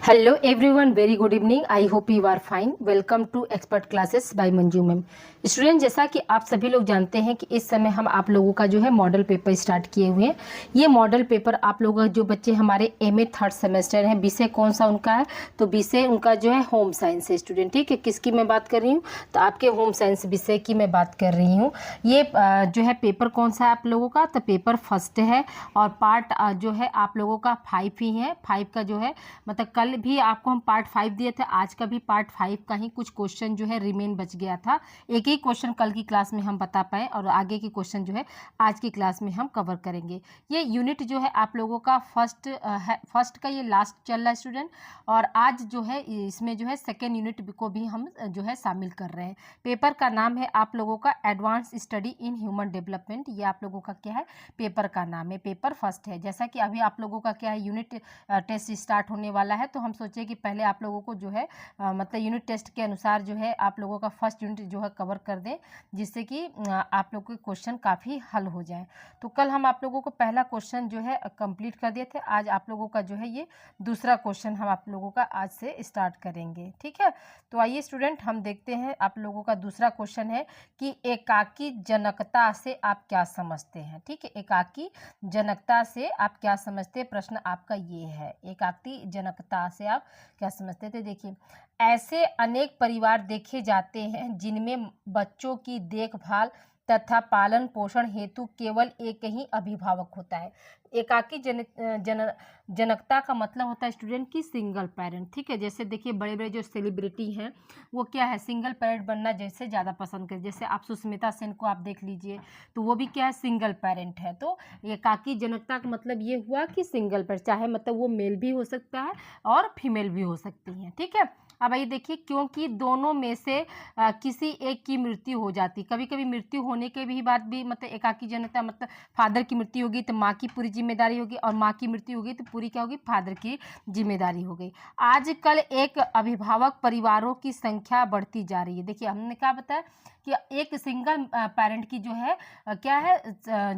Hello everyone, very good evening. I hope you are fine. Welcome to Expert Classes by Manju ma'am. Student, जैसा कि आप सभी लोग जानते हैं कि इस समय हम आप लोगों का जो है मॉडल पेपर स्टार्ट किए हुए हैं। ये मॉडल पेपर आप लोगों का जो बच्चे हमारे एमए थर्ड सेमेस्टर हैं, विषय कौन सा उनका है? तो विषय उनका जो है होम साइंस है स्टूडेंट। ठीक है, किसकी मैं बात कर रही हूँ? तो आपके होम साइंस विषय की मैं बात कर रही हूँ। ये जो है पेपर कौन सा है आप लोगों का? तो पेपर फर्स्ट है और पार्ट जो है आप लोगों का 5 ही है। 5 का जो है मतलब कल भी आपको हम पार्ट 5 दिए थे, आज का भी पार्ट 5 का ही कुछ क्वेश्चन जो है रिमेन बच गया था। एक ही क्वेश्चन कल की क्लास में हम बता पाए और आगे की क्वेश्चन जो है आज की क्लास में हम कवर करेंगे। ये यूनिट जो है आप लोगों का फर्स्ट का ये लास्ट चल रहा है स्टूडेंट, और आज जो है इसमें जो है सेकेंड यूनिट को भी हम जो है शामिल कर रहे हैं। पेपर का नाम है आप लोगों का advance study in human development. ये आप लोगों का क्या है? पेपर का नाम है, पेपर फर्स्ट है। जैसा कि अभी आप लोगों का क्या है, यूनिट टेस्ट स्टार्ट होने वाला है, तो हम सोचे कि पहले आप लोगों को जो है मतलब यूनिट टेस्ट के अनुसार जो है आप लोगों का फर्स्ट यूनिट जो है कवर कर दें, जिससे कि आप लोगों के क्वेश्चन काफ़ी हल हो जाए। तो कल हम आप लोगों को पहला क्वेश्चन जो है कंप्लीट कर दिए थे। आज आप लोगों का जो है ये दूसरा क्वेश्चन हम आप लोगों का आज से स्टार्ट करेंगे। ठीक है, तो आइए स्टूडेंट हम देखते हैं। आप लोगों का दूसरा क्वेश्चन है कि एकाकी जनकता से आप क्या समझते हैं। ठीक है, एकाकी जनकता से आप क्या समझते हैं, प्रश्न आपका ये है। एकाकी जनकता से आप क्या समझते थे? देखिए, ऐसे अनेक परिवार देखे जाते हैं जिनमें बच्चों की देखभाल तथा पालन पोषण हेतु केवल एक ही अभिभावक होता है। एकाकी जनकता का मतलब होता है स्टूडेंट की सिंगल पेरेंट। ठीक है, जैसे देखिए बड़े बड़े जो सेलिब्रिटी हैं वो क्या है, सिंगल पेरेंट बनना जैसे ज़्यादा पसंद करते। जैसे आप सुष्मिता सेन को आप देख लीजिए, तो वो भी क्या है, सिंगल पेरेंट है। तो एकाकी जनकता का मतलब ये हुआ कि सिंगल पेरेंट, चाहे मतलब वो मेल भी हो सकता है और फीमेल भी हो सकती हैं। ठीक है, अब आइए देखिए, क्योंकि दोनों में से किसी एक की मृत्यु हो जाती, कभी कभी मृत्यु होने के भी बाद भी मतलब एकाकी जनकता मतलब फादर की मृत्यु होगी तो माँ की पूरी जिम्मेदारी होगी, और माँ की मृत्यु होगी तो पूरी क्या होगी, फादर की जिम्मेदारी हो गई। आजकल एक अभिभावक परिवारों की संख्या बढ़ती जा रही है। देखिए हमने क्या बताया कि एक सिंगल पेरेंट की जो है क्या है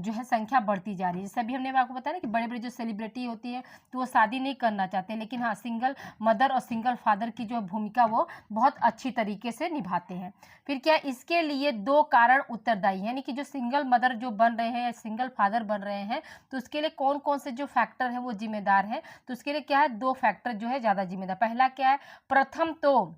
जो है संख्या बढ़ती जा रही है। जैसे अभी हमने आपको बताया ना कि बड़े बड़े जो सेलिब्रिटी होती है तो वो शादी नहीं करना चाहते, लेकिन हाँ सिंगल मदर और सिंगल फादर की जो भूमिका वो बहुत अच्छी तरीके से निभाते हैं। फिर क्या, इसके लिए दो कारण उत्तरदायी हैं, यानी कि जो सिंगल मदर जो बन रहे हैं या सिंगल फादर बन रहे हैं, तो उसके लिए कौन कौन से जो फैक्टर है वो जिम्मेदार है? तो उसके लिए क्या है, दो फैक्टर जो है ज़्यादा जिम्मेदार। पहला क्या है, प्रथम तो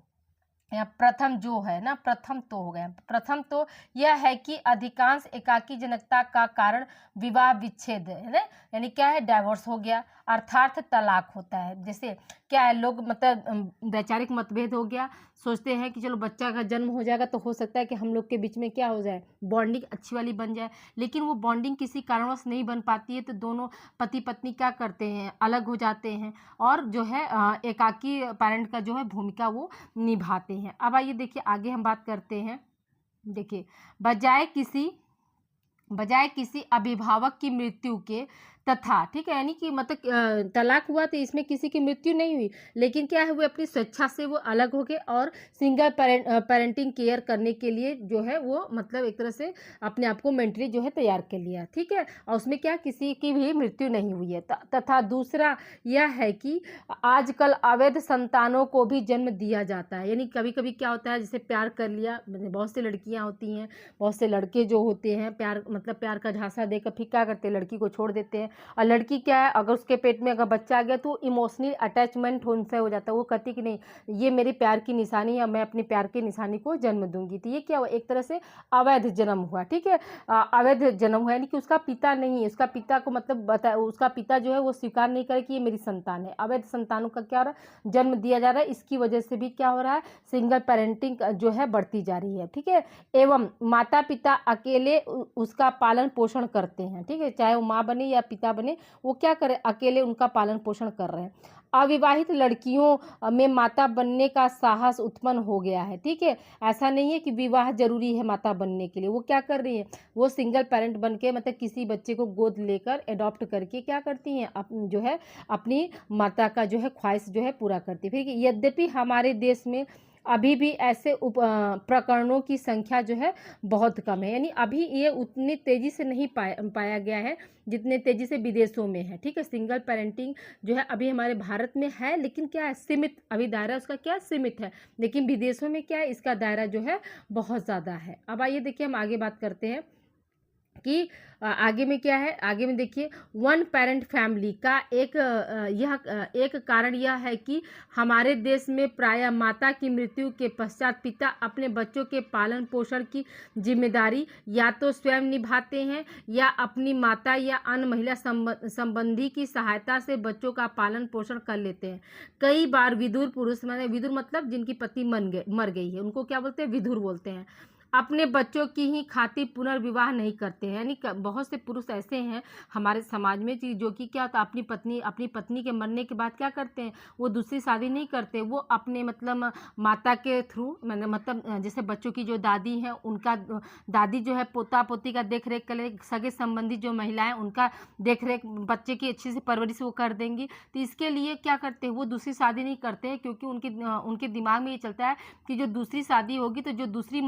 या प्रथम जो है ना, प्रथम तो हो गया, प्रथम तो यह है कि अधिकांश एकाकी जनकता का कारण विवाह विच्छेद है ना, यानी क्या है, डाइवोर्स हो गया, अर्थात तलाक होता है। जैसे क्या है, लोग मतलब वैचारिक मतभेद हो गया, सोचते हैं कि चलो बच्चा का जन्म हो जाएगा तो हो सकता है कि हम लोग के बीच में क्या हो जाए, बॉन्डिंग अच्छी वाली बन जाए, लेकिन वो बॉन्डिंग किसी कारणवश नहीं बन पाती है, तो दोनों पति पत्नी क्या करते हैं, अलग हो जाते हैं और जो है एकाकी पेरेंट का जो है भूमिका वो निभाते हैं। अब आइए देखिए आगे हम बात करते हैं। देखिए, बजाय किसी अभिभावक की मृत्यु के तथा, ठीक है, यानी कि मतलब तलाक हुआ तो इसमें किसी की मृत्यु नहीं हुई, लेकिन क्या है, वो अपनी स्वेच्छा से वो अलग हो गए और सिंगल पेरेंटिंग केयर करने के लिए जो है वो मतलब एक तरह से अपने आप को मेंटली जो है तैयार कर लिया। ठीक है, और उसमें क्या किसी की भी मृत्यु नहीं हुई है। तथा दूसरा यह है कि आजकल अवैध संतानों को भी जन्म दिया जाता है। यानी कभी कभी क्या होता है, जैसे प्यार कर लिया, बहुत सी लड़कियां होती हैं, बहुत से लड़के जो होते हैं, प्यार मतलब प्यार का झांसा देकर फिर क्या करते हैं, लड़की को छोड़ देते हैं। और लड़की क्या है, अगर उसके पेट में अगर बच्चा आ गया तो इमोशनली अटैचमेंट उनसे हो जाता है। वो कहती कि नहीं, ये मेरे प्यार की निशानी है, मैं अपने प्यार की निशानी को जन्म दूंगी। तो ये क्या हुआ, एक तरह से अवैध जन्म हुआ। ठीक है, अवैध जन्म हुआ, यानी कि उसका पिता नहीं है, उसका पिता को मतलब बता, उसका पिता जो है वो स्वीकार नहीं करे कि ये मेरी संतान है। अवैध संतानों का क्या हो रहा है, जन्म दिया जा रहा है। इसकी वजह से भी क्या हो रहा है, सिंगल पेरेंटिंग जो है बढ़ती जा रही है। ठीक है, एवं माता पिता अकेले उसका पालन पोषण करते हैं। ठीक है, चाहे वो माँ बने या पिता बने, वो क्या करे, अकेले उनका पालन पोषण कर रहे हैं। अविवाहित लड़कियों में माता बनने का साहस उत्पन्न हो गया है। ठीक है, ऐसा नहीं है कि विवाह जरूरी है माता बनने के लिए। वो क्या कर रही है, वो सिंगल पेरेंट बन के मतलब किसी बच्चे को गोद लेकर एडॉप्ट करके क्या करती हैं, जो है अपनी माता का जो है ख्वाहिश जो है पूरा करती है। फिर यद्यपि हमारे देश में अभी भी ऐसे प्रकरणों की संख्या जो है बहुत कम है, यानी अभी ये उतनी तेजी से नहीं पाया गया है जितने तेजी से विदेशों में है। ठीक है, सिंगल पेरेंटिंग जो है अभी हमारे भारत में है, लेकिन क्या है, सीमित, अभी दायरा उसका क्या सीमित है, लेकिन विदेशों में क्या है, इसका दायरा जो है बहुत ज़्यादा है। अब आइए देखिए हम आगे बात करते हैं कि आगे में क्या है। आगे में देखिए, वन पेरेंट फैमिली का एक कारण यह है कि हमारे देश में प्रायः माता की मृत्यु के पश्चात पिता अपने बच्चों के पालन पोषण की जिम्मेदारी या तो स्वयं निभाते हैं या अपनी माता या अन्य महिला संबंधी की सहायता से बच्चों का पालन पोषण कर लेते हैं। कई बार विधुर पुरुष, माने विधुर मतलब जिनकी पत्नी मर गई है, उनको क्या बोलते हैं, विधुर बोलते हैं, अपने बच्चों की ही खातिर पुनर्विवाह नहीं करते हैं। यानी बहुत से पुरुष ऐसे हैं हमारे समाज में जो कि क्या होता है, अपनी पत्नी के मरने के बाद क्या करते हैं, वो दूसरी शादी नहीं करते, वो अपने मतलब माता के थ्रू, मतलब जैसे बच्चों की जो दादी हैं उनका, दादी जो है पोता पोती का देख रेख करे, सगे संबंधी जो महिलाएं उनका देख रेख, बच्चे की अच्छी से परवरिश वो कर देंगी। तो इसके लिए क्या करते हैं, वो दूसरी शादी नहीं करते हैं, क्योंकि उनके दिमाग में ये चलता है कि जो दूसरी शादी होगी तो जो दूसरी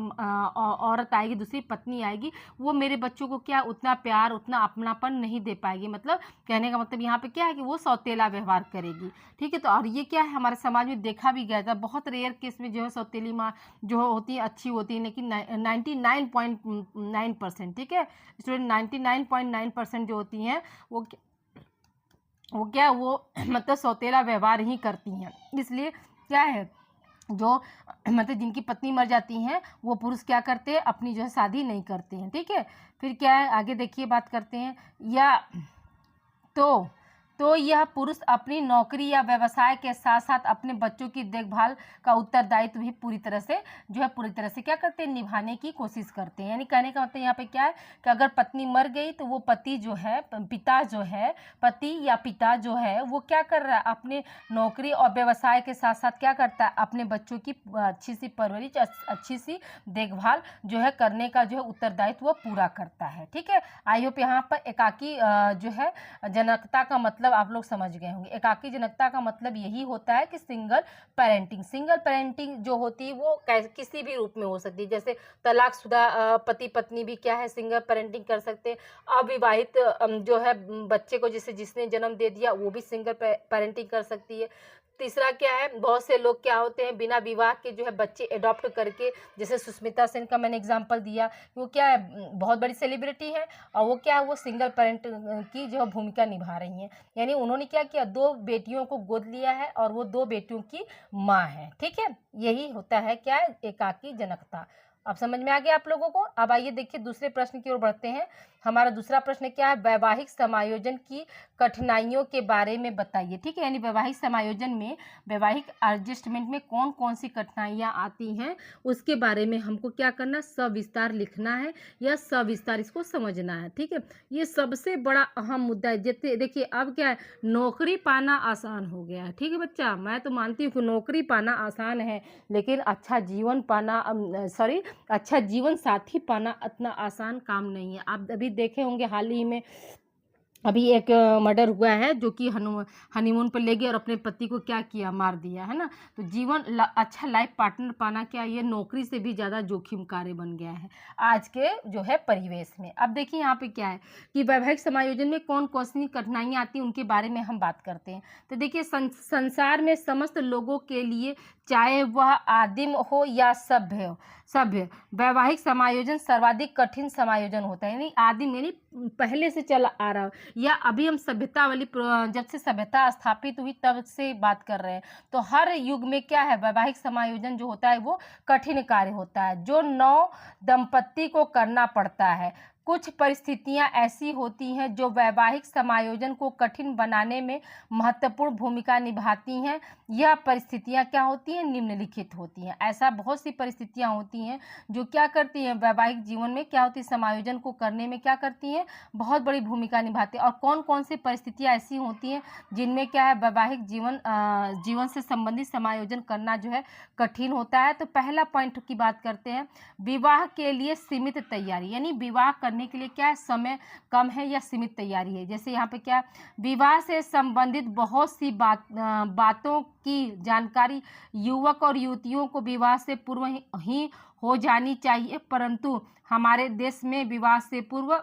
औरत आएगी, दूसरी पत्नी आएगी, वो मेरे बच्चों को क्या उतना प्यार, उतना अपनापन नहीं दे पाएगी। मतलब कहने का मतलब यहाँ पे क्या है कि वो सौतेला व्यवहार करेगी। ठीक है, तो और ये क्या है, हमारे समाज में देखा भी गया था, बहुत रेयर केस में जो है सौतेली माँ जो होती है अच्छी होती है, लेकिन 99.9%, ठीक है स्टूडेंट, 99.9% जो होती हैं वो मतलब सौतेला व्यवहार ही करती हैं। इसलिए क्या है, जो मतलब जिनकी पत्नी मर जाती हैं वो पुरुष क्या करते हैं, अपनी जो है शादी नहीं करते हैं। ठीक है, फिर क्या है, आगे देखिए बात करते हैं, या तो यह पुरुष अपनी नौकरी या व्यवसाय के साथ साथ अपने बच्चों की देखभाल का उत्तरदायित्व भी पूरी तरह से क्या करते हैं, निभाने की कोशिश करते हैं। यानी कहने का मतलब यहाँ पे क्या है कि अगर पत्नी मर गई तो वो पति जो है, पति या पिता जो है वो क्या कर रहा है, अपने नौकरी और व्यवसाय के साथ साथ क्या करता है, अपने बच्चों की अच्छी सी परवरिश, अच्छी सी देखभाल जो है करने का जो है उत्तरदायित्व वो पूरा करता है। ठीक है, आई होप यहाँ पर एकाकी जो है जनकता का मतलब आप लोग समझ गए होंगे। एकाकी जनकता का मतलब यही होता है कि सिंगल पेरेंटिंग जो होती है वो किसी भी रूप में हो सकती है। जैसे तलाकशुदा पति पत्नी भी क्या है, सिंगल पेरेंटिंग कर सकते हैं। अविवाहित जो है बच्चे को जिसने जन्म दे दिया वो भी सिंगल पेरेंटिंग कर सकती है। तीसरा क्या है, बहुत से लोग क्या होते हैं बिना विवाह के जो है बच्चे एडॉप्ट करके, जैसे सुष्मिता सेन का मैंने एग्जांपल दिया, वो क्या है बहुत बड़ी सेलिब्रिटी है और वो क्या है, वो सिंगल पेरेंट की जो भूमिका निभा रही हैं। यानी उन्होंने क्या किया, 2 बेटियों को गोद लिया है और वो 2 बेटियों की माँ है। ठीक है, यही होता है क्या है, एकाकी जनकता। अब समझ में आ गया आप लोगों को। अब आइए देखिए दूसरे प्रश्न की ओर बढ़ते हैं। हमारा दूसरा प्रश्न क्या है, वैवाहिक समायोजन की कठिनाइयों के बारे में बताइए। ठीक है, यानी वैवाहिक समायोजन में, वैवाहिक एडजस्टमेंट में कौन कौन सी कठिनाइयाँ आती हैं उसके बारे में हमको क्या करना, सविस्तार लिखना है या सविस्तार इसको समझना है। ठीक है, ये सबसे बड़ा अहम मुद्दा है। जैसे देखिए अब क्या है, नौकरी पाना आसान हो गया है। ठीक है बच्चा, मैं तो मानती हूँ कि नौकरी पाना आसान है, लेकिन अच्छा जीवन पाना अच्छा जीवन साथी पाना इतना आसान काम नहीं है। आप अभी देखे होंगे हाल ही में अभी एक मर्डर हुआ है जो कि हनीमून पर ले गए और अपने पति को क्या किया, मार दिया है ना। तो अच्छा लाइफ पार्टनर पाना क्या ये नौकरी से भी ज़्यादा जोखिम कार्य बन गया है आज के जो है परिवेश में। अब देखिए यहाँ पे क्या है कि वैवाहिक समायोजन में कौन कौन सी कठिनाइयाँ आती हैं उनके बारे में हम बात करते हैं। तो देखिए संसार में समस्त लोगों के लिए, चाहे वह आदिम हो या सभ्य वैवाहिक समायोजन सर्वाधिक कठिन समायोजन होता है। यानी आदिम यानी पहले से चला आ रहा या अभी हम सभ्यता वाली, जब से सभ्यता स्थापित हुई तब से बात कर रहे हैं, तो हर युग में क्या है, वैवाहिक समायोजन जो होता है वो कठिन कार्य होता है जो नव दंपत्ति को करना पड़ता है। कुछ परिस्थितियां ऐसी होती हैं जो वैवाहिक समायोजन को कठिन बनाने में महत्वपूर्ण भूमिका निभाती हैं। यह परिस्थितियां क्या होती हैं, निम्नलिखित होती हैं। ऐसा बहुत सी परिस्थितियां होती हैं जो क्या करती हैं, वैवाहिक जीवन में क्या होती है, समायोजन को करने में क्या करती हैं, बहुत बड़ी भूमिका निभाती है। और कौन कौन सी परिस्थितियां ऐसी होती हैं जिनमें क्या है, वैवाहिक जीवन से संबंधित समायोजन करना जो है कठिन होता है। तो पहला पॉइंट की बात करते हैं, विवाह के लिए सीमित तैयारी। यानी विवाह करने के लिए क्या है, समय कम है या सीमित तैयारी है। जैसे यहाँ पे क्या, विवाह से संबंधित बहुत सी बातों की जानकारी युवक और युवतियों को विवाह से पूर्व ही हो जानी चाहिए, परंतु हमारे देश में विवाह से पूर्व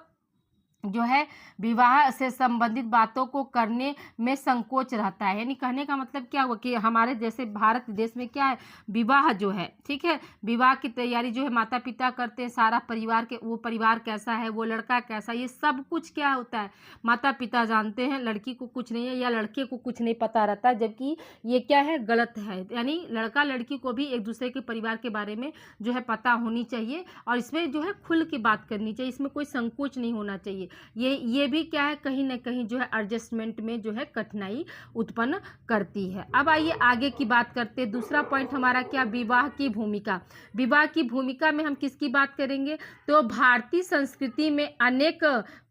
जो है विवाह से संबंधित बातों को करने में संकोच रहता है। यानी कहने का मतलब क्या हुआ कि हमारे जैसे भारत देश में क्या है, विवाह जो है, ठीक है, विवाह की तैयारी जो है माता पिता करते हैं, सारा परिवार के, वो परिवार कैसा है, वो लड़का कैसा, ये सब कुछ क्या होता है माता पिता जानते हैं, लड़की को कुछ नहीं है या लड़के को कुछ नहीं पता रहता, जबकि ये क्या है, गलत है। यानी लड़का लड़की को भी एक दूसरे के परिवार के बारे में जो है पता होनी चाहिए और इसमें जो है खुल के बात करनी चाहिए, इसमें कोई संकोच नहीं होना चाहिए। ये भी क्या है, कहीं ना कहीं जो है एडजस्टमेंट में जो है कठिनाई उत्पन्न करती है। अब आइए आगे की बात करते हैं। दूसरा पॉइंट हमारा क्या, विवाह की भूमिका। विवाह की भूमिका में हम किसकी बात करेंगे, तो भारतीय संस्कृति में अनेक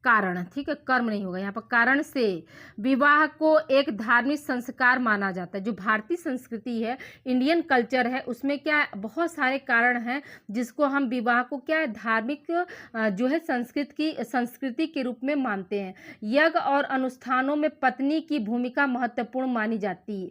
कारण, ठीक है, कर्म नहीं होगा यहाँ पर, कारण से विवाह को एक धार्मिक संस्कार माना जाता है। जो भारतीय संस्कृति है, इंडियन कल्चर है, उसमें क्या है, बहुत सारे कारण हैं जिसको हम विवाह को क्या है, धार्मिक जो है संस्कृति के रूप में मानते हैं। यज्ञ और अनुष्ठानों में पत्नी की भूमिका महत्वपूर्ण मानी जाती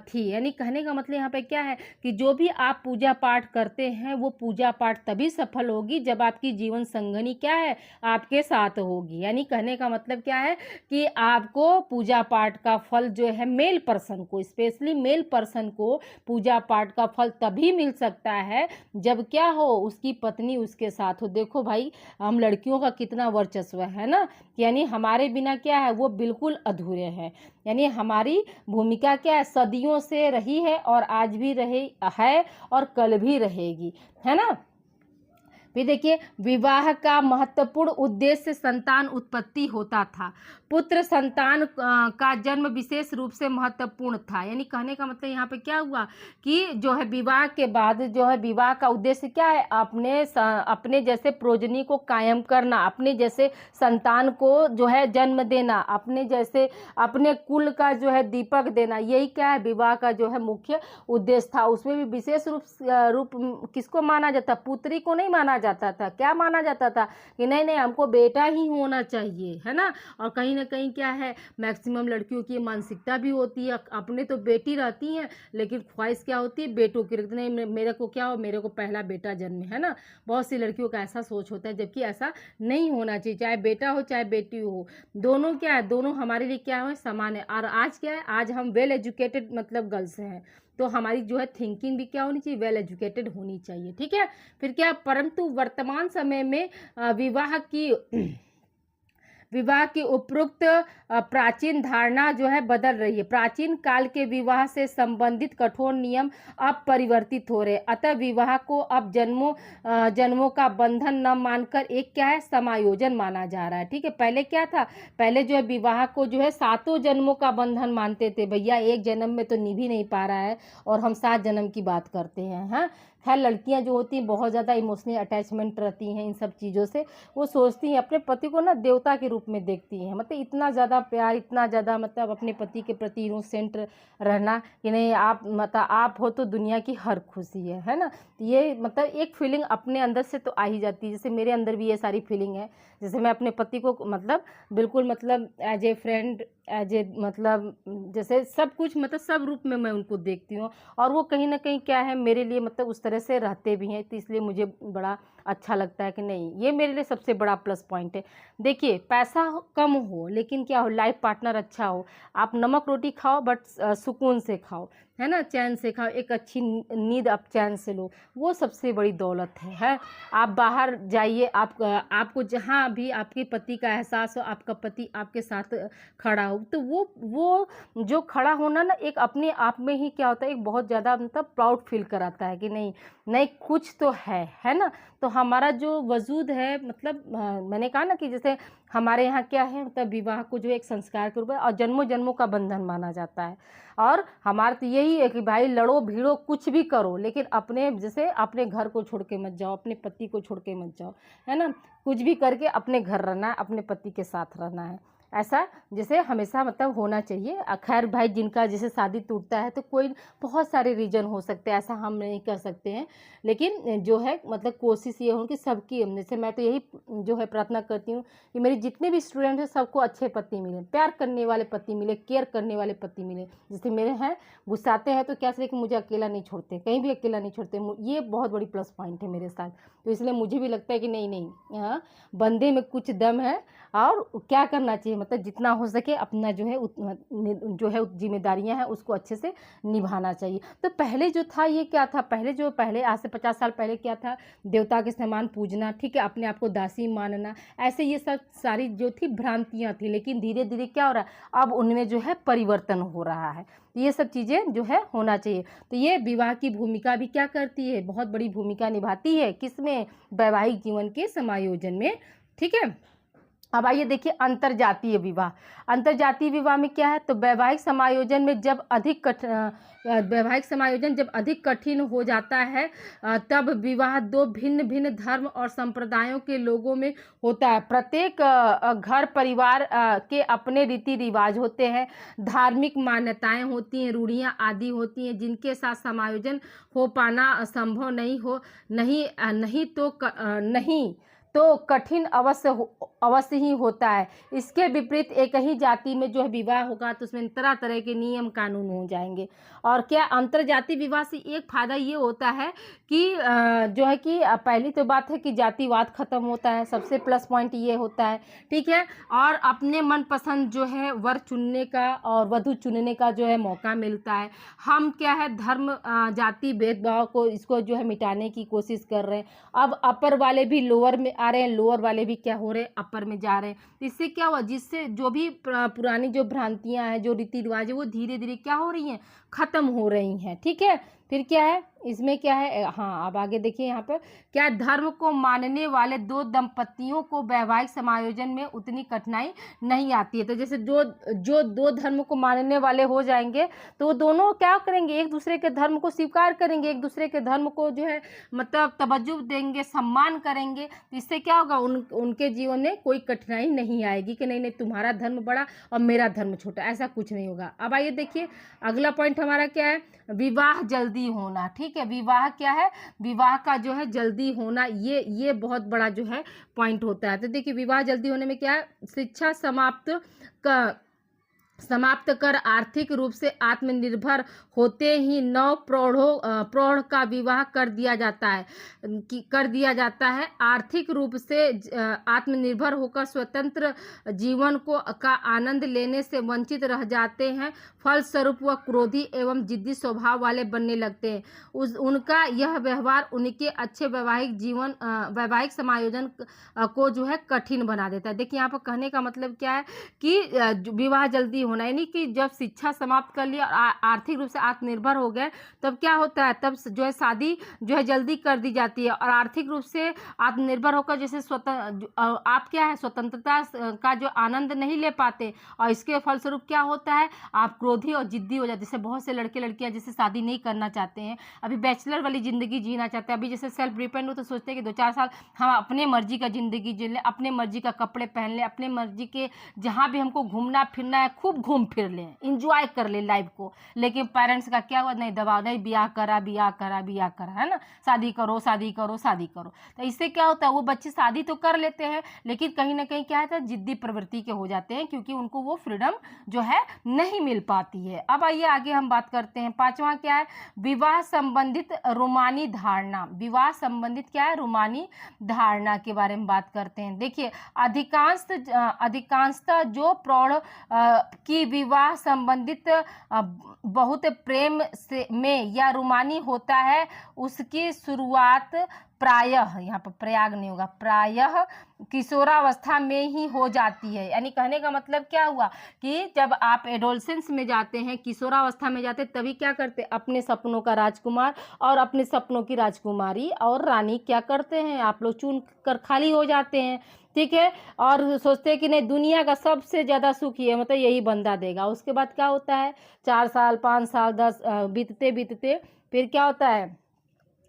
थी। यानी कहने का मतलब यहाँ पे क्या है कि जो भी आप पूजा पाठ करते हैं वो पूजा पाठ तभी सफल होगी जब आपकी जीवन संगनी क्या है, आपके साथ होगी। यानी कहने का मतलब क्या है कि आपको पूजा पाठ का फल जो है, मेल पर्सन को, स्पेशली मेल पर्सन को पूजा पाठ का फल तभी मिल सकता है जब क्या हो, उसकी पत्नी उसके साथ हो। देखो भाई, हम लड़कियों का कितना वर्चस्व है ना, यानी हमारे बिना क्या है, वो बिल्कुल अधूरे हैं। यानी हमारी भूमिका क्या है, सदियों से रही है और आज भी रहे है और कल भी रहेगी, है ना। फिर देखिए, विवाह का महत्वपूर्ण उद्देश्य संतान उत्पत्ति होता था। पुत्र संतान का जन्म विशेष रूप से महत्वपूर्ण था। यानी कहने का मतलब यहाँ पे क्या हुआ कि जो है विवाह के बाद जो है, विवाह का उद्देश्य क्या है, अपने जैसे प्रोजनी को कायम करना, अपने जैसे संतान को जो है जन्म देना, अपने जैसे अपने कुल का जो है दीपक देना, यही क्या है, विवाह का जो है मुख्य उद्देश्य था। उसमें भी विशेष रूप किसको माना जाता, पुत्री को नहीं माना जाता था। क्या माना जाता था कि नहीं नहीं, हमको बेटा ही होना चाहिए, है ना। और कहीं ना कहीं क्या है, मैक्सिमम लड़कियों की मानसिकता भी होती है, अपने तो बेटी रहती हैं लेकिन ख्वाहिश क्या होती है, बेटों की रखती, नहीं मेरे को क्या हो, मेरे को पहला बेटा जन्मे, है ना। बहुत सी लड़कियों का ऐसा सोच होता है, जबकि ऐसा नहीं होना चाहिए। चाहे बेटा हो चाहे बेटी हो, दोनों क्या है, दोनों हमारे लिए क्या हो, समान है। और आज क्या है, आज हम वेल एजुकेटेड मतलब गर्ल्स हैं, तो हमारी जो है थिंकिंग भी क्या होनी चाहिए, वेल एजुकेटेड होनी चाहिए, ठीक है। फिर क्या, परंतु वर्तमान समय में विवाह की उपरोक्त प्राचीन धारणा जो है बदल रही है। प्राचीन काल के विवाह से संबंधित कठोर नियम अब परिवर्तित हो रहे हैं। अतः विवाह को अब जन्मों का बंधन न मानकर एक क्या है, समायोजन माना जा रहा है, ठीक है। पहले क्या था, पहले जो है विवाह को जो है 7 जन्मों का बंधन मानते थे। भैया एक जन्म में तो निभ ही नहीं पा रहा है और हम 7 जन्म की बात करते हैं। हाँ, खैर लड़कियां जो होती हैं बहुत ज़्यादा इमोशनली अटैचमेंट रहती हैं इन सब चीज़ों से। वो सोचती हैं, अपने पति को ना देवता के रूप में देखती हैं, मतलब इतना ज़्यादा प्यार, इतना ज़्यादा मतलब अपने पति के प्रति इनोसेंट रहना कि नहीं, आप मतलब आप हो तो दुनिया की हर खुशी है ना। ये मतलब एक फीलिंग अपने अंदर से तो आ ही जाती है। जैसे मेरे अंदर भी ये सारी फीलिंग है, जैसे मैं अपने पति को मतलब बिल्कुल मतलब as a friend, as a मतलब जैसे सब कुछ मतलब सब रूप में मैं उनको देखती हूँ। और वो कहीं ना कहीं क्या है, मेरे लिए मतलब उस तरह से रहते भी हैं, तो इसलिए मुझे बड़ा अच्छा लगता है कि नहीं, ये मेरे लिए सबसे बड़ा प्लस पॉइंट है। देखिए, पैसा कम हो लेकिन क्या हो, लाइफ पार्टनर अच्छा हो। आप नमक रोटी खाओ बट सुकून से खाओ, है ना, चैन से खाओ, एक अच्छी नींद आप चैन से लो, वो सबसे बड़ी दौलत है। आप बाहर जाइए, आपको जहाँ भी आपके पति का एहसास हो, आपका पति आपके साथ खड़ा हो, तो वो जो खड़ा होना ना, एक अपने आप में ही क्या होता है, एक बहुत ज़्यादा मतलब प्राउड फील कराता है कि नहीं नहीं कुछ तो है ना। तो हमारा जो वजूद है, मतलब मैंने कहा ना कि जैसे हमारे यहाँ क्या है, मतलब विवाह को जो एक संस्कार के रूप में और जन्मों जन्मों का बंधन माना जाता है। और हमारा तो यही है कि भाई लड़ो भिड़ो कुछ भी करो, लेकिन अपने जैसे अपने घर को छोड़ के मत जाओ, अपने पति को छोड़ के मत जाओ, है ना। कुछ भी करके अपने घर रहना है, अपने पति के साथ रहना है। ऐसा जैसे हमेशा मतलब होना चाहिए। खैर भाई, जिनका जैसे शादी टूटता है तो कोई बहुत सारे रीज़न हो सकते हैं, ऐसा हम नहीं कर सकते हैं, लेकिन जो है मतलब कोशिश ये हो कि सबकी, जैसे मैं तो यही जो है प्रार्थना करती हूँ कि मेरे जितने भी स्टूडेंट हैं सबको अच्छे पति मिले, प्यार करने वाले पति मिले, केयर करने वाले पति मिले। जैसे मेरे हैं, गुस्साते हैं तो क्या से कि मुझे अकेला नहीं छोड़ते, कहीं भी अकेला नहीं छोड़ते, ये बहुत बड़ी प्लस पॉइंट है मेरे साथ। तो इसलिए मुझे भी लगता है कि नहीं नहीं, हाँ, बंदे में कुछ दम है और क्या करना चाहिए, मतलब जितना हो सके अपना जो है जिम्मेदारियां हैं उसको अच्छे से निभाना चाहिए। तो पहले जो था ये क्या था, पहले आज से 50 साल पहले क्या था, देवता के समान पूजना, ठीक है, अपने आप को दासी मानना, ऐसे ये सब सारी जो थी भ्रांतियां थी। लेकिन धीरे धीरे क्या हो रहा है, अब उनमें जो है परिवर्तन हो रहा है। ये सब चीज़ें जो है होना चाहिए। तो ये विवाह की भूमिका भी क्या करती है, बहुत बड़ी भूमिका निभाती है, किसमें, वैवाहिक जीवन के समायोजन में, ठीक है। अब आइए देखिए अंतरजातीय विवाह। अंतरजातीय विवाह में क्या है, तो वैवाहिक समायोजन जब अधिक कठिन हो जाता है तब विवाह दो भिन्न भिन्न धर्म और संप्रदायों के लोगों में होता है। प्रत्येक घर परिवार के अपने रीति रिवाज होते हैं, धार्मिक मान्यताएं होती हैं, रूढ़ियां आदि होती हैं, जिनके साथ समायोजन हो पाना संभव नहीं तो कठिन अवश्य ही होता है। इसके विपरीत एक ही जाति में जो है विवाह होगा तो उसमें तरह तरह के नियम कानून हो जाएंगे। और क्या अंतरजातीय विवाह से एक फायदा ये होता है कि जो है कि पहली तो बात है कि जातिवाद खत्म होता है, सबसे प्लस पॉइंट ये होता है, ठीक है। और अपने मनपसंद जो है वर चुनने का और वधु चुनने का जो है मौका मिलता है। हम क्या है धर्म जाति भेदभाव को इसको जो है मिटाने की कोशिश कर रहे हैं। अब अपर वाले भी लोअर में आ रहे हैं, लोअर वाले भी क्या हो रहे हैं, अपर में जा रहे हैं। इससे क्या हुआ, जिससे जो भी पुरानी जो भ्रांतियां हैं, जो रीति रिवाज है, वो धीरे धीरे क्या हो रही हैं, खत्म हो रही हैं, ठीक है। फिर क्या है इसमें क्या है, हाँ अब आगे देखिए यहाँ पर क्या, धर्म को मानने वाले दो दंपतियों को वैवाहिक समायोजन में उतनी कठिनाई नहीं आती है। तो जैसे जो दो धर्म को मानने वाले हो जाएंगे तो वो दोनों क्या करेंगे, एक दूसरे के धर्म को स्वीकार करेंगे, एक दूसरे के धर्म को जो है मतलब तवज्जो देंगे, सम्मान करेंगे। तो इससे क्या होगा, उनके जीवन में कोई कठिनाई नहीं आएगी कि नहीं नहीं तुम्हारा धर्म बड़ा और मेरा धर्म छोटा, ऐसा कुछ नहीं होगा। अब आइए देखिए अगला पॉइंट हमारा क्या है, विवाह जल्दी होना, ठीक है। विवाह क्या है, विवाह का जो है जल्दी होना, ये बहुत बड़ा जो है पॉइंट होता है। तो देखिए विवाह जल्दी होने में क्या है, शिक्षा समाप्त कर आर्थिक रूप से आत्मनिर्भर होते ही नव प्रौढ़ का विवाह कर दिया जाता है। आर्थिक रूप से आत्मनिर्भर होकर स्वतंत्र जीवन का आनंद लेने से वंचित रह जाते हैं। फलस्वरूप वह क्रोधी एवं जिद्दी स्वभाव वाले बनने लगते हैं। उनका यह व्यवहार उनके अच्छे वैवाहिक समायोजन को जो है कठिन बना देता है। देखिए यहाँ पर कहने का मतलब क्या है कि विवाह जल्दी होना, यानी कि जब शिक्षा समाप्त कर लिया और आर्थिक रूप से आत्मनिर्भर हो गए तब क्या होता है, तब जो है शादी जो है जल्दी कर दी जाती है। और आर्थिक रूप से आत्मनिर्भर होकर जैसे आप क्या है स्वतंत्रता का जो आनंद नहीं ले पाते और इसके फलस्वरूप क्या होता है, आप क्रोधी और जिद्दी हो जाते। जैसे बहुत से लड़के लड़कियां जैसे शादी नहीं करना चाहते हैं, अभी बैचलर वाली जिंदगी जीना चाहते हैं, अभी जैसे सेल्फ डिपेंड हो तो सोचते हैं कि 2-4 साल हम अपने मर्जी का जिंदगी जी लें, अपने मर्जी का कपड़े पहन लें, अपने मर्जी के जहाँ भी हमको घूमना फिरना है खूब घूम फिर लें, इंजॉय कर ले लाइफ को। लेकिन पेरेंट्स का क्या हुआ, नहीं दबाव, नहीं ब्याह करा, है ना, शादी करो। तो इससे क्या होता है, वो बच्चे शादी तो कर लेते हैं लेकिन कहीं ना कहीं क्या है, जिद्दी प्रवृत्ति के हो जाते हैं क्योंकि उनको वो फ्रीडम जो है नहीं मिल पाती है। अब आइए आगे हम बात करते हैं। 5वां क्या है, विवाह संबंधित रूमानी धारणा। विवाह संबंधित क्या है, रूमानी धारणा के बारे में बात करते हैं। देखिए अधिकांशतः जो प्रौढ़ की विवाह संबंधित बहुत प्रेम में या रूमानी होता है, उसकी शुरुआत प्रायः, यहाँ पर प्रयाग नहीं होगा, प्रायः किशोरावस्था में ही हो जाती है। यानी कहने का मतलब क्या हुआ कि जब आप एडोलसेंस में जाते हैं, किशोरावस्था में जाते हैं, तभी क्या करते हैं, अपने सपनों का राजकुमार और अपने सपनों की राजकुमारी और रानी क्या करते हैं, आप लोग चुन कर खाली हो जाते हैं, ठीक है। और सोचते हैं कि नहीं दुनिया का सबसे ज़्यादा सुख ये मतलब यही बंदा देगा। उसके बाद क्या होता है, 4 साल 5 साल 10 बीतते फिर क्या होता है,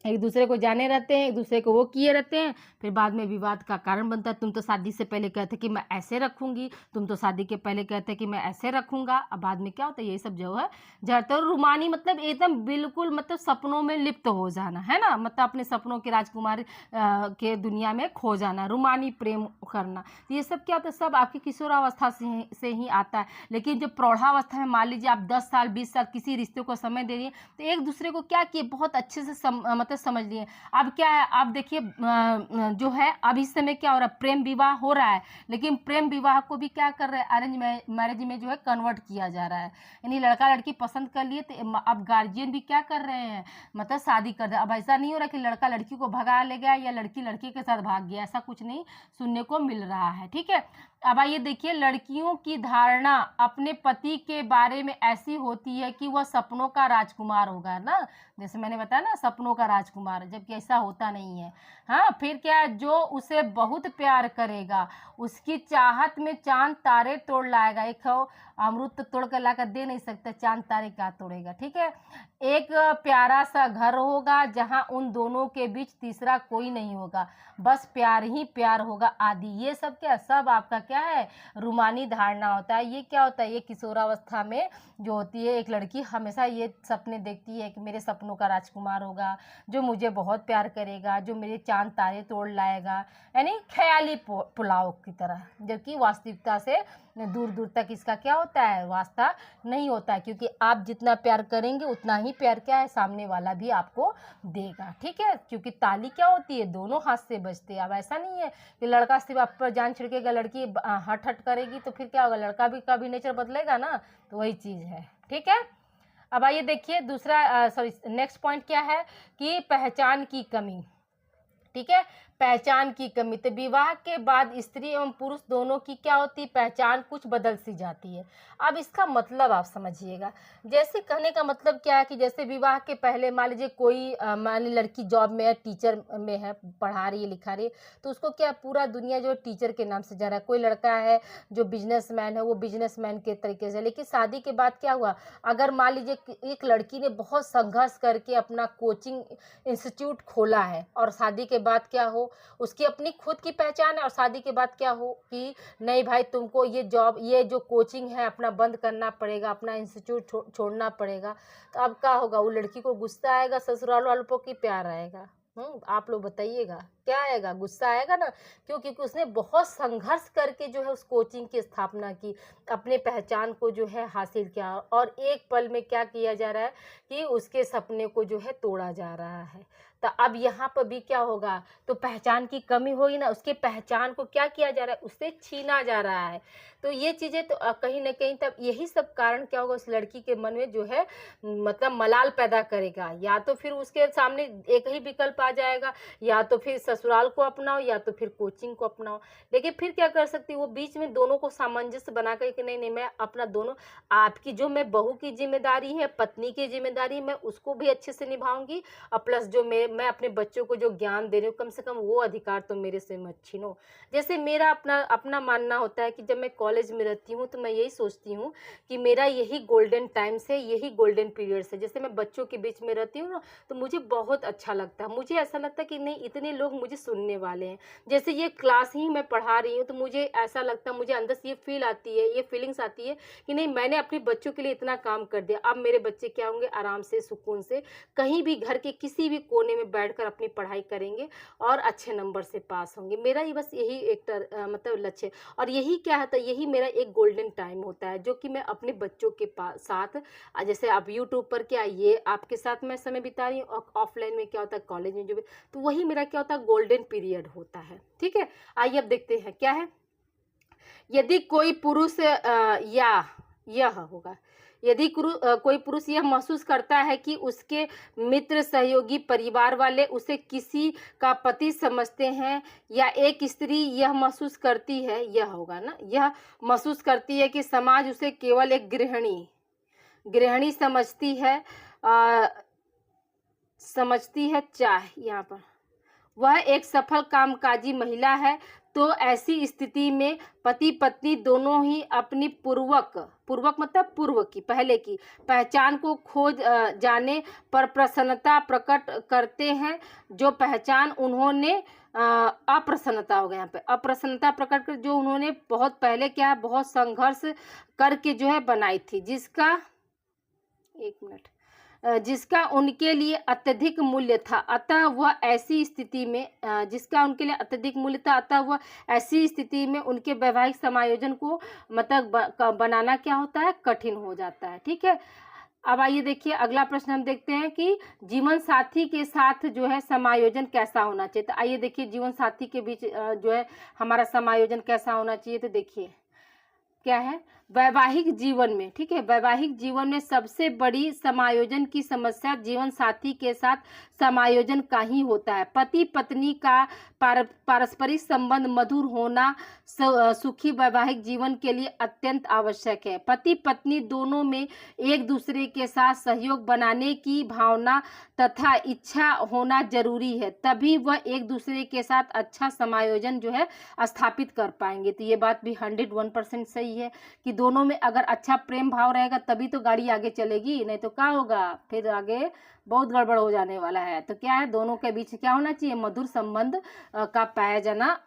एक दूसरे को जाने रहते हैं, एक दूसरे को वो किए रहते हैं, फिर बाद में विवाद का कारण बनता है। तुम तो शादी से पहले कहते कि मैं ऐसे रखूंगी, तुम तो शादी के पहले कहते कि मैं ऐसे रखूंगा, अब बाद में क्या होता है, ये सब जो है जड़ता है। रूमानी मतलब एकदम बिल्कुल मतलब सपनों में लिप्त हो जाना, है ना, मतलब अपने सपनों के राजकुमार के दुनिया में खो जाना, रूमानी प्रेम करना। तो ये सब क्या होता है, सब आपकी किशोरावस्था से ही आता है। लेकिन जब प्रौढ़ावस्था में मान लीजिए आप 10 साल 20 साल किसी रिश्ते को समय दे दिए, तो एक दूसरे को क्या किए, बहुत अच्छे से मतलब समझ लिए। अब क्या है, आप देखिए जो है अब इस समय क्या हो रहा है, प्रेम विवाह हो रहा है, लेकिन प्रेम विवाह को भी क्या कर रहे हैं, अरेंज मैरिज में जो है कन्वर्ट किया जा रहा है। यानी लड़का लड़की पसंद कर लिए, तो अब गार्जियन भी क्या कर रहे हैं, मतलब शादी कर रहे हैं। अब ऐसा नहीं हो रहा कि लड़का लड़की को भगा ले गया या लड़की लड़के के साथ भाग गया, ऐसा कुछ नहीं सुनने को मिल रहा है। ठीक है, अब आइए देखिए, लड़कियों की धारणा अपने पति के बारे में ऐसी होती है कि वह सपनों का राजकुमार होगा ना, जैसे मैंने बताया ना, सपनों का राजकुमार, जबकि ऐसा होता नहीं है। हाँ, फिर क्या है, जो उसे बहुत प्यार करेगा, उसकी चाहत में चांद तारे तोड़ लाएगा। एक अमरूद तो तोड़ कर लाकर दे नहीं सकता, चांद तारे क्या तोड़ेगा। ठीक है, एक प्यारा सा घर होगा जहां उन दोनों के बीच तीसरा कोई नहीं होगा, बस प्यार ही प्यार होगा आदि। ये सब क्या, सब आपका क्या है, रूमानी धारणा होता है। ये क्या होता है, ये किशोरावस्था में जो होती है, एक लड़की हमेशा ये सपने देखती है कि मेरे सपनों का राजकुमार होगा, जो मुझे बहुत प्यार करेगा, जो मेरे चांद तारे तोड़ लाएगा, यानी ख्याली पुलाव की तरह, जबकि वास्तविकता से दूर दूर तक इसका क्या होता है, वास्ता नहीं होता है। क्योंकि आप जितना प्यार करेंगे उतना ही प्यार क्या है, सामने वाला भी आपको देगा। ठीक है, क्योंकि ताली क्या होती है, दोनों हाथ से बजती है। अब ऐसा नहीं है कि लड़का सिर्फ आप पर जान छिड़केगा, लड़की हट हट करेगी, तो फिर क्या होगा, लड़का भी कभी नेचर बदलेगा ना, तो वही चीज़ है। ठीक है, अब आइए देखिए दूसरा नेक्स्ट पॉइंट क्या है कि पहचान की कमी। ठीक है, पहचान की कमी। तो विवाह के बाद स्त्री एवं पुरुष दोनों की क्या होती है, पहचान कुछ बदल सी जाती है। अब इसका मतलब आप समझिएगा, जैसे कहने का मतलब क्या है कि जैसे विवाह के पहले मान लीजिए कोई मान ली लड़की जॉब में है, टीचर में है, पढ़ा रही है लिखा रही है, तो उसको क्या पूरा दुनिया जो टीचर के नाम से जा रहा है। कोई लड़का है जो बिजनेसमैन है, वो बिजनेसमैन के तरीके से। लेकिन शादी के बाद क्या हुआ, अगर मान लीजिए एक लड़की ने बहुत संघर्ष करके अपना कोचिंग इंस्टीट्यूट खोला है, और शादी के बाद क्या हो, उसकी अपनी खुद की पहचान है, और शादी के बाद क्या हो कि नहीं भाई, तुमको ये जॉब, ये जो कोचिंग है अपना बंद करना पड़ेगा, अपना इंस्टीट्यूट छोड़ना पड़ेगा। तो अब क्या होगा, वो लड़की को गुस्सा आएगा, ससुराल वालों को कि प्यार आएगा? आप लोग बताइएगा, क्या आएगा, गुस्सा आएगा ना। क्यों, क्योंकि उसने बहुत संघर्ष करके जो है उस कोचिंग की स्थापना की, अपने पहचान को जो है हासिल किया, और एक पल में क्या किया जा रहा है कि उसके सपने को जो है तोड़ा जा रहा है। तो अब यहाँ पर भी क्या होगा, तो पहचान की कमी होगी ना, उसके पहचान को क्या किया जा रहा है, उससे छीना जा रहा है। तो ये चीज़ें तो कहीं ना कहीं तब यही सब कारण क्या होगा, उस लड़की के मन में जो है मतलब मलाल पैदा करेगा। या तो फिर उसके सामने एक ही विकल्प आ जाएगा, या तो फिर ससुराल को अपनाओ, या तो फिर कोचिंग को अपनाओ। लेकिन फिर क्या कर सकती है वो, बीच में दोनों को सामंजस्य बना कर कि नहीं नहीं, मैं अपना दोनों, आपकी जो मैं बहू की जिम्मेदारी है, पत्नी की जिम्मेदारी, मैं उसको भी अच्छे से निभाऊंगी, और प्लस जो मैं अपने बच्चों को जो ज्ञान दे रही हूँ, कम से कम वो अधिकार तो मेरे से मत छीनो। जैसे मेरा अपना मानना होता है कि जब मैं कॉलेज में रहती हूँ, तो मैं यही सोचती हूँ कि मेरा यही गोल्डन टाइम से, यही गोल्डन पीरियड से, जैसे मैं बच्चों के बीच में रहती हूँ ना, तो मुझे बहुत अच्छा लगता है। मुझे ऐसा लगता है कि नहीं, इतने लोग मुझे सुनने वाले हैं। जैसे ये क्लास ही मैं पढ़ा रही हूँ, तो मुझे ऐसा लगता है, मुझे अंदर से ये फील आती है, ये फीलिंग्स आती है कि नहीं, मैंने अपने बच्चों के लिए इतना काम कर दिया, अब मेरे बच्चे क्या होंगे, आराम से सुकून से कहीं भी घर के किसी भी कोने में बैठकर अपनी पढ़ाई करेंगे और अच्छे नंबर से पास होंगे। मेरा ही बस यही एक मतलब लक्ष्य है, और यही क्या होता है, यही मेरा एक गोल्डन टाइम होता है, जो कि मैं अपने बच्चों के साथ, जैसे अब यूट्यूब पर क्या ये आपके साथ मैं समय बिता रही हूँ, और ऑफलाइन में क्या होता है कॉलेज में जो भी, तो वही मेरा क्या होता है गोल्डन पीरियड होता है। ठीक है, आइए अब देखते हैं क्या है। यदि कोई पुरुष यह होगा, यदि कोई पुरुष यह महसूस करता है कि उसके मित्र, सहयोगी, परिवार वाले उसे किसी का पति समझते हैं, या एक स्त्री यह महसूस करती है, यह होगा ना, यह महसूस करती है कि समाज उसे केवल एक गृहिणी समझती है, चाहे यहाँ पर वह एक सफल कामकाजी महिला है, तो ऐसी स्थिति में पति पत्नी दोनों ही अपनी पूर्वक मतलब पूर्व की, पहले की पहचान को खोज जाने पर प्रसन्नता प्रकट करते हैं। जो पहचान उन्होंने अप्रसन्नता हो गया यहाँ पे, अप्रसन्नता प्रकट कर जो उन्होंने बहुत पहले क्या बहुत संघर्ष करके जो है बनाई थी, जिसका एक मिनट जिसका उनके लिए अत्यधिक मूल्य था। अतः वह ऐसी स्थिति में जिसका उनके लिए अत्यधिक मूल्य था, अतः वह ऐसी स्थिति में उनके वैवाहिक समायोजन को मतलब बनाना क्या होता है, कठिन हो जाता है। ठीक है, अब आइए देखिए अगला प्रश्न हम देखते हैं कि जीवन साथी के साथ जो है समायोजन कैसा होना चाहिए। तो आइए देखिए जीवन साथी के बीच जो है हमारा समायोजन कैसा होना चाहिए। तो देखिए क्या है, वैवाहिक जीवन में, ठीक है, वैवाहिक जीवन में सबसे बड़ी समायोजन की समस्या जीवन साथी के साथ समायोजन का ही होता है। पति पत्नी का पारस्परिक संबंध मधुर होना सुखी वैवाहिक जीवन के लिए अत्यंत आवश्यक है। पति पत्नी दोनों में एक दूसरे के साथ सहयोग बनाने की भावना तथा इच्छा होना जरूरी है, तभी वह एक दूसरे के साथ अच्छा समायोजन जो है स्थापित कर पाएंगे। तो ये बात भी 101% सही है कि दोनों में अगर अच्छा प्रेम भाव रहेगा तभी तो गाड़ी आगे चलेगी, नहीं तो क्या होगा, फिर आगे बहुत गड़बड़ हो जाने वाला है। तो क्या है, दोनों के बीच क्या होना चाहिए, मधुर संबंध का पाया जाना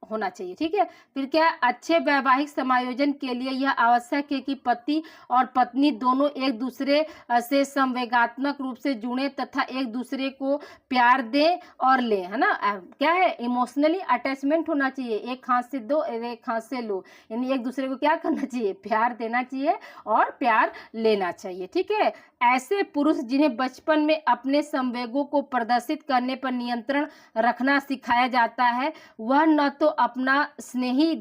होना चाहिए। ठीक है, फिर क्या, अच्छे वैवाहिक समायोजन के लिए यह आवश्यक है कि पति और पत्नी दोनों एक दूसरे से संवेगात्मक रूप से जुड़े तथा एक दूसरे को प्यार दें और लें, है ना। क्या है, इमोशनली अटैचमेंट होना चाहिए, एक हाथ से दो एक हाथ से लो, यानी एक दूसरे को क्या करना चाहिए, प्यार देना चाहिए और प्यार लेना चाहिए। ठीक है, ऐसे पुरुष जिन्हें बचपन में अपने संवेगों को प्रदर्शित करने पर नियंत्रण रखना सिखाया जाता है, वह न तो अपना स्नेह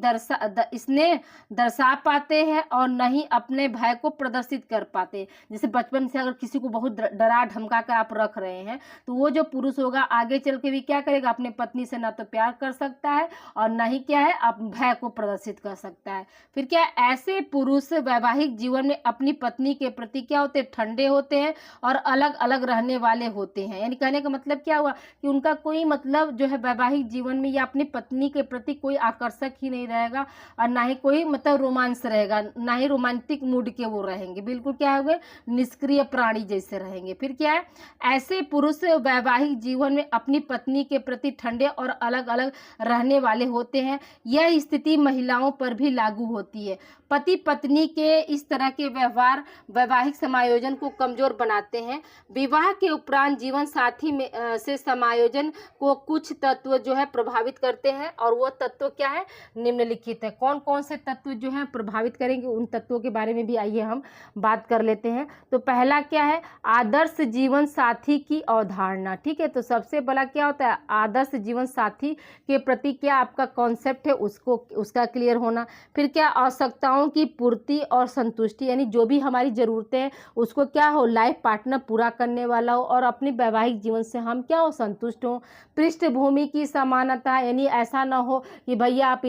दर्शा पाते हैं और न ही अपने भय को प्रदर्शित कर पाते। जैसे बचपन से अगर किसी को बहुत डरा धमका कर आप रख रहे हैं तो वो जो पुरुष होगा आगे चल के भी क्या करेगा, अपने पत्नी से ना तो प्यार कर सकता है और न ही क्या है आप भय को प्रदर्शित कर सकता है। फिर क्या, ऐसे पुरुष वैवाहिक जीवन में अपनी पत्नी के प्रति क्या होते, ठंडे होते हैं और अलग अलग रहने वाले होते हैं। यानी कहने का मतलब क्या हुआ कि उनका कोई मतलब जो है वैवाहिक जीवन में या अपनी पत्नी के प्रति कोई आकर्षक ही नहीं रहेगा और ना ही कोई मतलब रोमांस रहेगा, ना ही रोमांटिक मूड के वो रहेंगे, बिल्कुल क्या होंगे, निष्क्रिय प्राणी जैसे रहेंगे। फिर क्या है, ऐसे पुरुष वैवाहिक जीवन में अपनी पत्नी के प्रति ठंडे और अलग अलग रहने वाले होते हैं। यह स्थिति महिलाओं पर भी लागू होती है। पति पत्नी के इस तरह के व्यवहार वैवाहिक समायोजन को कमजोर बनाते हैं। विवाह के उपरांत जीवन साथी में से समायोजन को कुछ तत्व जो है प्रभावित करते हैं और वो तत्व क्या है, निम्नलिखित है। कौन कौन से तत्व जो है प्रभावित करेंगे, उन तत्वों के बारे में भी आइए हम बात कर लेते हैं। तो पहला क्या है, आदर्श जीवन साथी की अवधारणा। ठीक है, तो सबसे बड़ा क्या होता है, आदर्श जीवन साथी के प्रति क्या आपका कॉन्सेप्ट है उसका क्लियर होना। फिर क्या, आवश्यकताओं की पूर्ति और संतुष्टि, यानी जो भी हमारी जरूरतें हैं उसको क्या हो, लाइफ पार्टनर पूरा करने वाला हो और अपने वैवाहिक जीवन से हम क्या हो, संतुष्ट हो। पृष्ठभूमि की समानता, यानी ऐसा ना हो कि भैया आप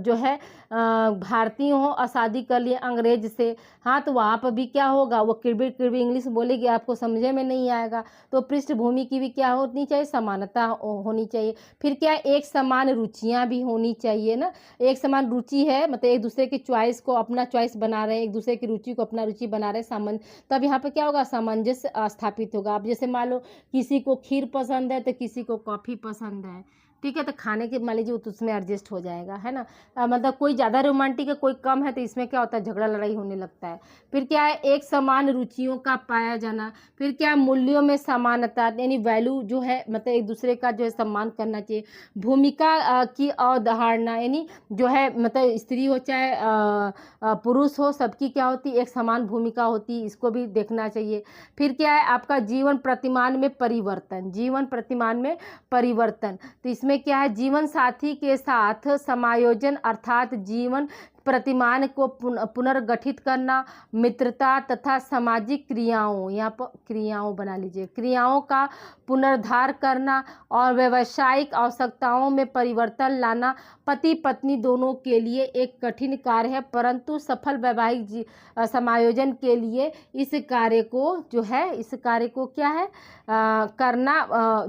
जो है भारतीय हो और शादी कर लिए अंग्रेज से, हाँ तो वहाँ पर भी क्या होगा, वो किड़बी इंग्लिश बोलेगी, आपको समझे में नहीं आएगा। तो पृष्ठभूमि की भी क्या होनी चाहिए, समानता होनी चाहिए। फिर क्या, एक समान रुचियाँ भी होनी चाहिए ना, एक समान रुचि है मतलब एक दूसरे की चॉइस को अपना चॉइस बना रहे हैं, एक दूसरे की रुचि को अपना रुचि बना रहे हैं, तब यहाँ पे क्या होगा, सामंजस्य स्थापित होगा। अब जैसे मान लो किसी को खीर पसंद है तो किसी को कॉफ़ी पसंद है, ठीक है, तो खाने के मान लीजिए तो उसमें एडजस्ट हो जाएगा, है ना। मतलब कोई ज़्यादा रोमांटिक है कोई कम है तो इसमें क्या होता है, झगड़ा लड़ाई होने लगता है। फिर क्या है, एक समान रुचियों का पाया जाना। फिर क्या, मूल्यों में समानता, यानी वैल्यू जो है मतलब एक दूसरे का जो है सम्मान करना चाहिए। भूमिका की अवधारणा, यानी जो है मतलब स्त्री हो चाहे पुरुष हो, सबकी क्या होती, एक समान भूमिका होती, इसको भी देखना चाहिए। फिर क्या है, आपका जीवन प्रतिमान में परिवर्तन, जीवन प्रतिमान में परिवर्तन, तो इसमें क्या है, जीवन साथी के साथ समायोजन अर्थात जीवन प्रतिमान को पुनर्गठित करना, मित्रता तथा सामाजिक क्रियाओं, यहाँ पर क्रियाओं बना लीजिए, क्रियाओं का पुनरुद्धार करना और व्यावसायिक आवश्यकताओं में परिवर्तन लाना पति पत्नी दोनों के लिए एक कठिन कार्य है, परंतु सफल वैवाहिक समायोजन के लिए इस कार्य को क्या है करना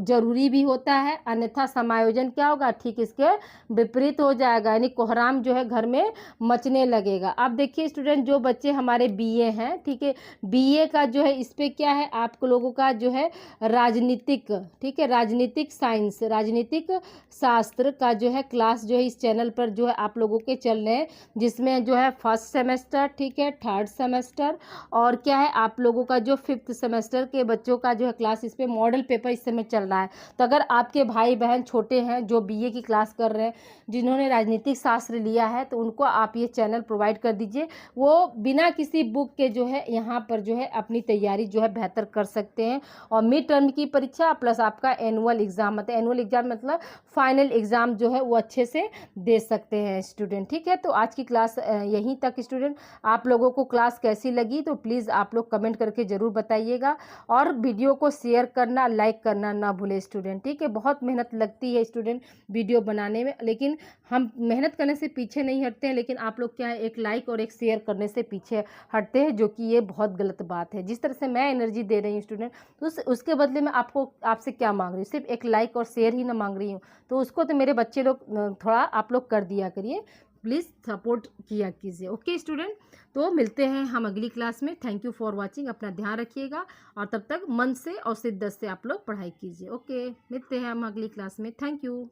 जरूरी भी होता है, अन्यथा समायोजन क्या होगा, ठीक इसके विपरीत हो जाएगा, यानी कोहराम जो है घर में मचने लगेगा। अब देखिए स्टूडेंट, जो बच्चे हमारे बीए हैं, ठीक है, बीए का जो है इस पे क्या है, आप लोगों का जो है राजनीतिक, ठीक है, राजनीतिक साइंस, राजनीतिक शास्त्र का जो है क्लास जो है इस चैनल पर जो है आप लोगों के चल रहे हैं, जिसमें जो है फर्स्ट सेमेस्टर, ठीक है, थर्ड सेमेस्टर और क्या है आप लोगों का जो फिफ्थ सेमेस्टर के बच्चों का जो है क्लास, इस पे मॉडल पेपर इस समय चल रहा है। तो अगर आपके भाई बहन छोटे हैं जो बीए की क्लास कर रहे हैं, जिन्होंने राजनीतिक शास्त्र लिया है, तो उनको आप ये चैनल प्रोवाइड कर दीजिए। वो बिना किसी बुक के जो है यहाँ पर जो है अपनी तैयारी जो है बेहतर कर सकते हैं। और मिड टर्म की परीक्षा प्लस आपका एनुअल एग्जाम, मतलब एनुअल एग्जाम मतलब फाइनल एग्जाम जो है वो अच्छे से दे सकते हैं स्टूडेंट, ठीक है। तो आज की क्लास यहीं तक स्टूडेंट। आप लोगों को क्लास कैसी लगी तो प्लीज़ आप लोग कमेंट करके ज़रूर बताइएगा, और वीडियो को शेयर करना, लाइक करना ना भूले स्टूडेंट, ठीक है। बहुत मेहनत लगती है स्टूडेंट वीडियो बनाने में, लेकिन हम मेहनत करने से पीछे नहीं हटते हैं, लेकिन आप लोग क्या है एक लाइक और एक शेयर करने से पीछे हटते हैं, जो कि ये बहुत गलत बात है। जिस तरह से मैं एनर्जी दे रही हूँ स्टूडेंट, तो उसके बदले में आपसे क्या मांग रही हूँ, सिर्फ एक लाइक और शेयर ही ना मांग रही हूँ, तो उसको तो मेरे बच्चे लोग थोड़ा आप लोग कर दिया करिए, प्लीज़ सपोर्ट किया कीजिए। ओके स्टूडेंट, तो मिलते हैं हम अगली क्लास में। थैंक यू फॉर वाचिंग, अपना ध्यान रखिएगा और तब तक मन से और शिद्दत से आप लोग पढ़ाई कीजिए। ओके, मिलते हैं हम अगली क्लास में। Thank you.